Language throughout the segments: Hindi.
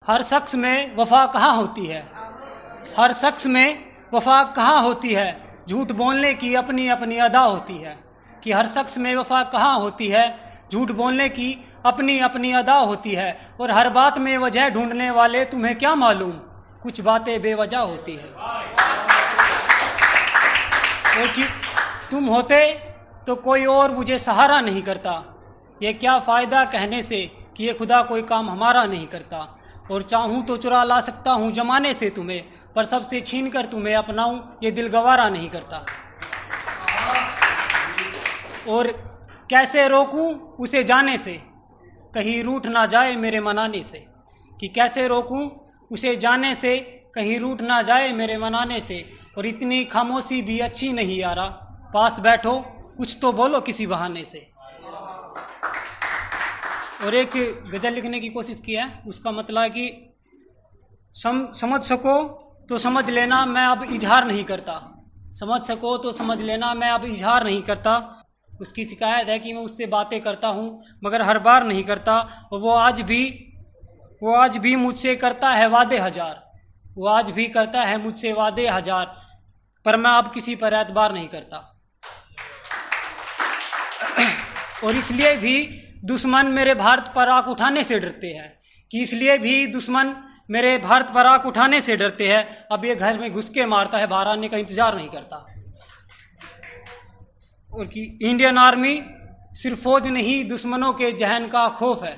हर शख्स में वफा कहाँ होती है, हर शख्स में वफा कहाँ होती है, झूठ बोलने की अपनी अपनी अदा होती है। कि हर शख्स में वफा कहाँ होती है, झूठ बोलने की अपनी अपनी अदा होती है। और हर बात में वजह ढूंढने वाले तुम्हें क्या मालूम, कुछ बातें बेवजह होती है। और कि तुम होते तो कोई और मुझे सहारा नहीं करता, ये क्या फ़ायदा कहने से कि ये खुदा कोई काम हमारा नहीं करता। और चाहूँ तो चुरा ला सकता हूँ जमाने से तुम्हें, पर सबसे छीन कर तुम्हें अपनाऊँ ये दिल गवारा नहीं करता। और कैसे रोकूँ उसे जाने से, कहीं रूठ ना जाए मेरे मनाने से। कि कैसे रोकूँ उसे जाने से, कहीं रूठ ना जाए मेरे मनाने से। और इतनी खामोशी भी अच्छी नहीं यारा, पास बैठो कुछ तो बोलो किसी बहाने से। और एक गज़ल लिखने की कोशिश की है, उसका मतलब है कि समझ सको तो समझ लेना मैं अब इजहार नहीं करता, समझ सको तो समझ लेना मैं अब इजहार नहीं करता। उसकी शिकायत है कि मैं उससे बातें करता हूँ मगर हर बार नहीं करता। और वो आज भी मुझसे करता है वादे हजार, वो आज भी करता है मुझसे वादे हजार, पर मैं अब किसी पर एतबार नहीं करता। और इसलिए भी दुश्मन मेरे भारत पर आँख उठाने से डरते हैं, कि इसलिए भी दुश्मन मेरे भारत पर आँख उठाने से डरते हैं। अब ये घर में घुस के मारता है, बाहर आने का इंतजार नहीं करता। और कि इंडियन आर्मी सिर्फ फौज नहीं दुश्मनों के जहन का खौफ है,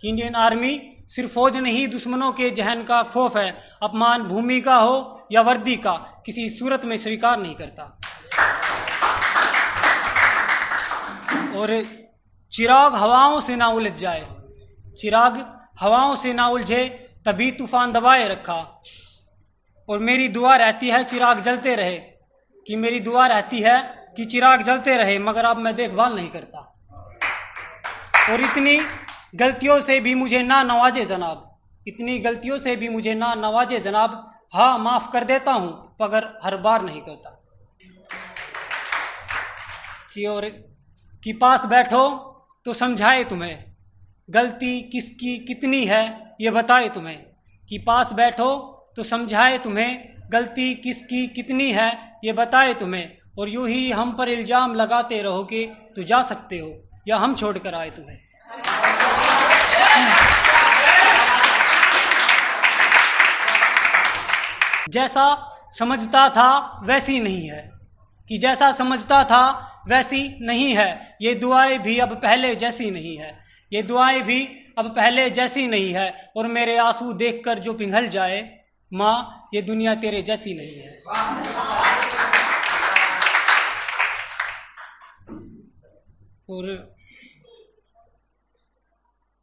कि इंडियन आर्मी सिर्फ फौज नहीं दुश्मनों के जहन का खौफ है। अपमान भूमि का हो या वर्दी का, किसी सूरत में स्वीकार नहीं करता। और चिराग हवाओं से ना उलझ जाए, चिराग हवाओं से ना उलझे तभी तूफान दबाए रखा। और मेरी दुआ रहती है चिराग जलते रहे, कि मेरी दुआ रहती है कि चिराग जलते रहे, मगर अब मैं देखभाल नहीं करता। और इतनी गलतियों से भी मुझे ना नवाजे जनाब, इतनी गलतियों से भी मुझे ना नवाजे जनाब। हाँ माफ़ कर देता हूँ मगर हर बार नहीं करता। कि पास बैठो तो समझाए तुम्हें, गलती किसकी कितनी है ये बताए तुम्हें। कि पास बैठो तो समझाए तुम्हें, गलती किसकी कितनी है ये बताए तुम्हें। और यूं ही हम पर इल्ज़ाम लगाते रहो कि तू जा सकते हो या हम छोड़ कर आए तुम्हें। जैसा समझता था वैसी नहीं है, कि जैसा समझता था वैसी नहीं है। ये दुआएं भी अब पहले जैसी नहीं है, ये दुआएं भी अब पहले जैसी नहीं है। और मेरे आंसू देखकर जो पिघल जाए, माँ ये दुनिया तेरे जैसी नहीं है। और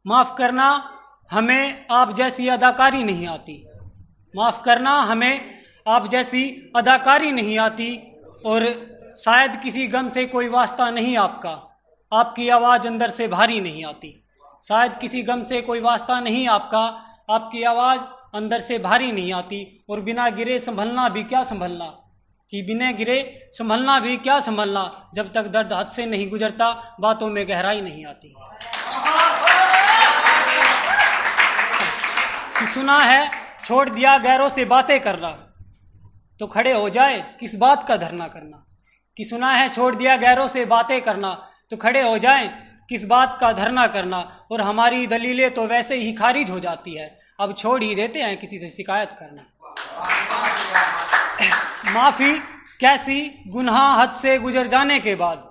माफ़ करना हमें आप जैसी अदाकारी नहीं आती, माफ़ करना हमें आप जैसी अदाकारी नहीं आती। और शायद किसी गम से कोई वास्ता नहीं आपका, आपकी आवाज़ अंदर से भारी नहीं आती। शायद किसी गम से कोई वास्ता नहीं आपका, आपकी आवाज़ अंदर से भारी नहीं आती। और बिना गिरे संभलना भी क्या संभलना, कि बिना गिरे संभलना भी क्या संभलना, जब तक दर्द हद से नहीं गुजरता बातों में गहराई नहीं आती। कि सुना है छोड़ दिया गैरों से बातें करना, तो खड़े हो जाए किस बात का धरना करना। कि सुना है छोड़ दिया गैरों से बातें करना, तो खड़े हो जाएं किस बात का धरना करना। और हमारी दलीलें तो वैसे ही खारिज हो जाती है, अब छोड़ ही देते हैं किसी से शिकायत करना। माफ़ी कैसी गुनाह हद से गुजर जाने के बाद,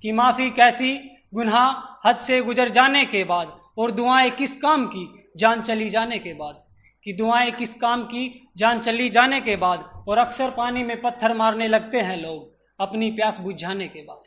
कि माफ़ी कैसी गुनाह हद से गुजर जाने के बाद। और दुआएं किस काम की जान चली जाने के बाद, कि दुआएं किस काम की जान चली जाने के बाद। और अक्सर पानी में पत्थर मारने लगते हैं लोग अपनी प्यास बुझाने के बाद।